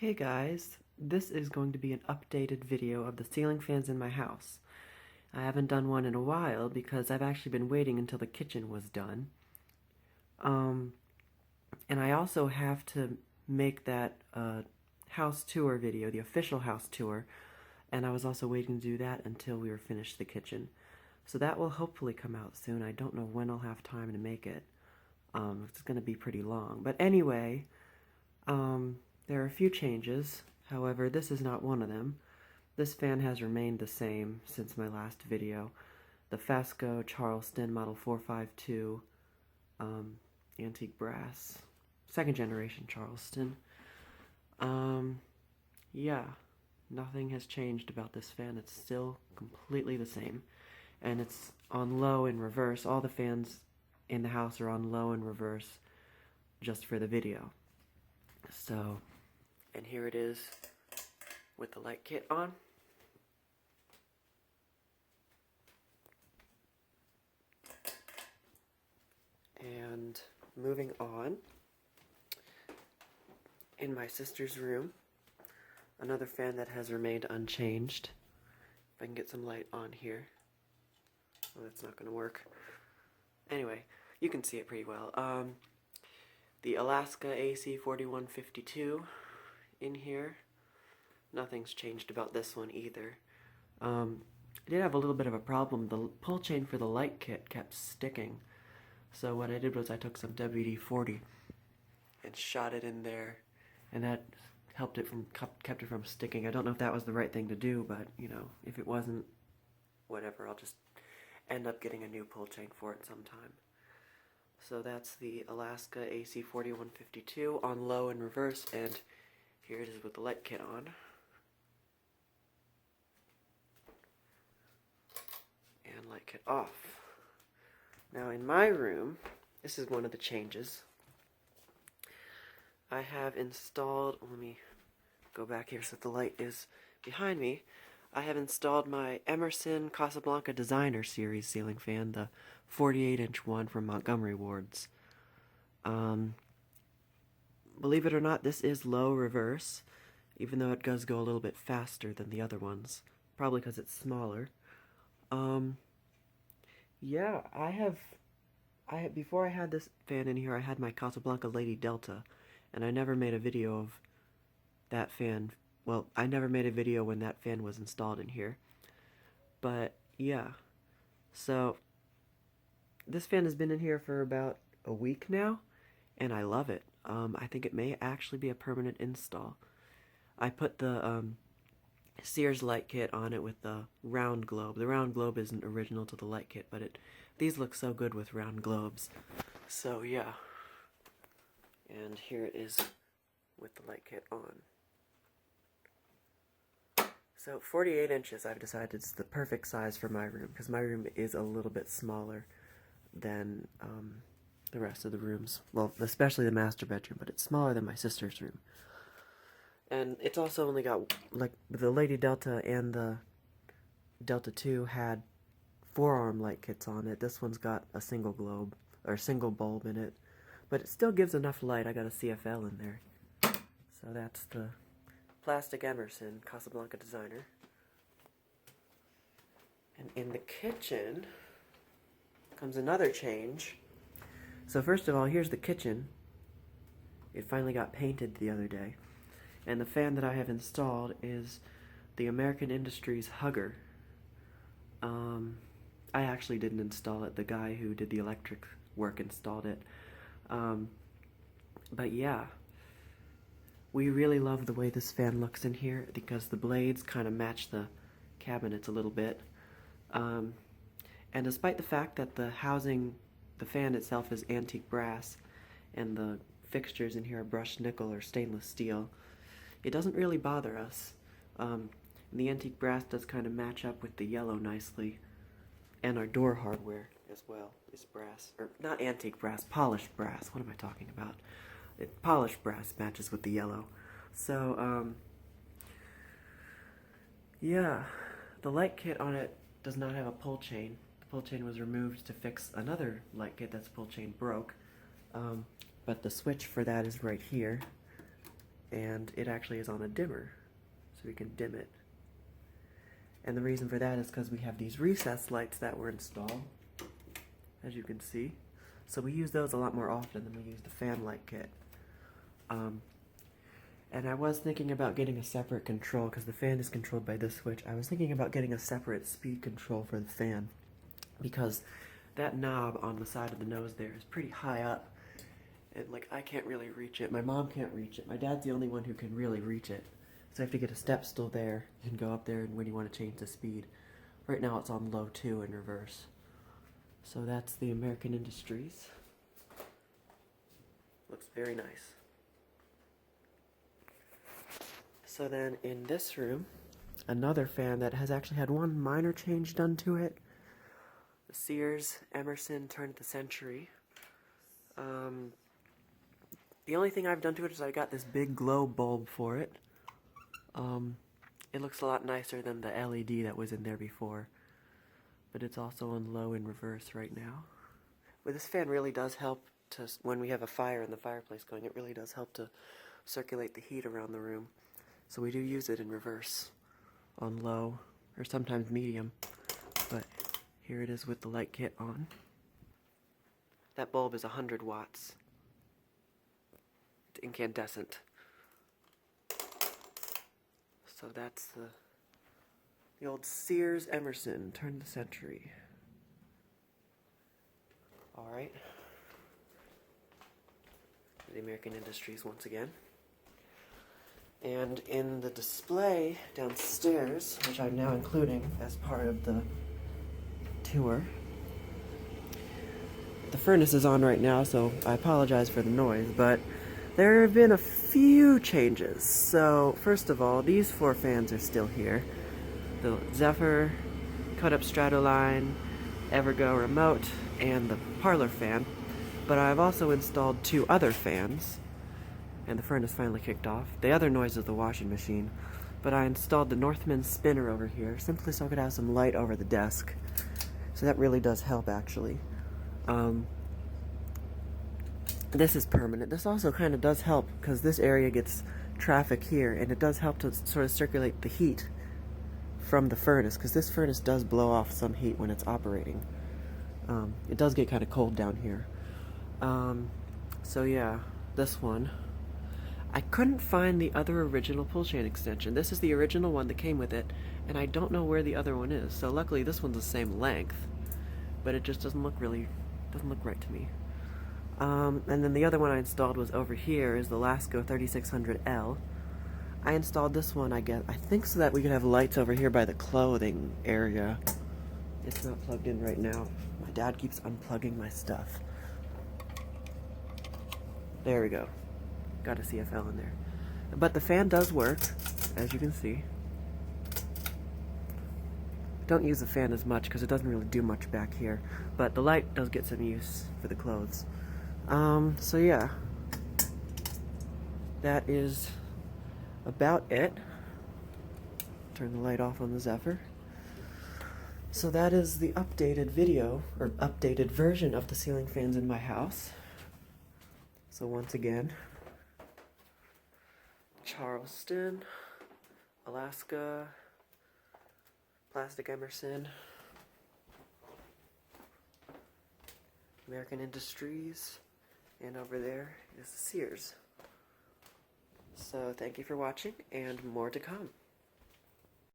Hey guys, this is going to be an updated video of the ceiling fans in my house. I haven't done one in a while because I've actually been waiting until the kitchen was done. And I also have to make that house tour video, the official house tour, and I was also waiting to do that until we were finished the kitchen. So that will hopefully come out soon. I don't know when I'll have time to make it. It's going to be pretty long. But anyway, there are a few changes. However, this is not one of them. This fan has remained the same since my last video. The Fasco Charleston Model 452 antique brass, second generation Charleston. Yeah, nothing has changed about this fan. It's still completely the same. And it's on low and reverse. All the fans in the house are on low and reverse just for the video. So, and here it is with the light kit on. And moving on, in my sister's room, another fan that has remained unchanged. If I can get some light on here. Oh, that's not going to work. Anyway, you can see it pretty well. The Alaska AC 4152 in here. Nothing's changed about this one either. I did have a little bit of a problem. The pull chain for the light kit kept sticking. So what I did was I took some WD-40 and shot it in there, and that helped it from kept it from sticking. I don't know if that was the right thing to do, but you know, if it wasn't, whatever, I'll just end up getting a new pull chain for it sometime. So that's the Alaska AC 4152 on low and reverse, and here it is with the light kit on. And light kit off. Now in my room, this is one of the changes. I have installed, let me go back here so that the light is behind me. I have installed my Emerson Casablanca Designer Series ceiling fan, the 48-inch one from Montgomery Ward's. Believe it or not, this is low reverse, even though it does go a little bit faster than the other ones. Probably because it's smaller. Yeah, before I had this fan in here, I had my Casablanca Lady Delta, and I never made a video of that fan. Well, I never made a video when that fan was installed in here. But, yeah. So, this fan has been in here for about a week now, and I love it. I think it may actually be a permanent install. I put the Sears light kit on it with the round globe. The round globe isn't original to the light kit, but these look so good with round globes. So, yeah. And here it is with the light kit on. So 48 inches, I've decided is the perfect size for my room, because my room is a little bit smaller than the rest of the rooms. Well, especially the master bedroom, but it's smaller than my sister's room. And it's also only got, like, the Lady Delta and the Delta 2 had forearm light kits on it. This one's got a single globe, or single bulb in it. But it still gives enough light. I got a CFL in there. So that's the plastic Emerson Casablanca Designer. And in the kitchen comes another change. So first of all, here's the kitchen. It finally got painted the other day. And the fan that I have installed is the American Industries Hugger. I actually didn't install it. The guy who did the electric work installed it. But yeah, we really love the way this fan looks in here because the blades kind of match the cabinets a little bit. And despite the fact that the fan itself is antique brass and the fixtures in here are brushed nickel or stainless steel, it doesn't really bother us. The antique brass does kind of match up with the yellow nicely, and our door hardware as well is brass, or not antique brass, polished brass. What am I talking about? Polished brass matches with the yellow. So, yeah, the light kit on it does not have a pull chain. The pull chain was removed to fix another light kit that's pull chain broke, but the switch for that is right here. and it actually is on a dimmer, so we can dim it. And the reason for that is because we have these recessed lights that were installed, as you can see. So we use those a lot more often than we use the fan light kit. And I was thinking about getting a separate control, because the fan is controlled by this switch. I was thinking about getting a separate speed control for the fan, because that knob on the side of the nose there is pretty high up, and like I can't really reach it. My mom can't reach it. My dad's the only one who can really reach it. So I have to get a step stool there and go up there and when you want to change the speed. Right now it's on low 2 in reverse. So that's the American Industries. Looks very nice. So then in this room, another fan that has actually had one minor change done to it. The Sears Emerson turn of the century. The only thing I've done to it is I got this big glow bulb for it. It looks a lot nicer than the LED that was in there before. But it's also on low in reverse right now. But this fan really does help to, when we have a fire in the fireplace going, it really does help to circulate the heat around the room. So we do use it in reverse, on low, or sometimes medium. But here it is with the light kit on. That bulb is 100 watts. It's incandescent. So that's the old Sears Emerson, turn of the century. Alright. The American Industries once again. And in the display downstairs, which I'm now including as part of the tour, the furnace is on right now, so I apologize for the noise, but there have been a few changes. So, first of all, these 4 fans are still here. The Zephyr, cut-up Stratoline, Evergo remote, and the parlor fan. But I've also installed 2 other fans, and the furnace finally kicked off. The other noise is the washing machine. But I installed the Northman spinner over here, simply so I could have some light over the desk. So that really does help, actually. This is permanent. This also kind of does help because this area gets traffic here, and it does help to sort of circulate the heat from the furnace, because this furnace does blow off some heat when it's operating. It does get kind of cold down here. So yeah, this one. I couldn't find the other original pull chain extension. This is the original one that came with it, and I don't know where the other one is. So luckily this one's the same length, but it just doesn't look right to me. And then the other one I installed was over here, is the Lasco 3600L. I installed this one, I think so that we could have lights over here by the clothing area. It's not plugged in right now. My dad keeps unplugging my stuff. There we go. Got a CFL in there. But the fan does work, as you can see. Don't use the fan as much because it doesn't really do much back here. But the light does get some use for the clothes. So yeah, that is about it. Turn the light off on the Zephyr. So that is the updated video, or updated version of the ceiling fans in my house. So once again, Charleston, Alaska, plastic Emerson, American Industries, and over there is Sears. So thank you for watching, and more to come.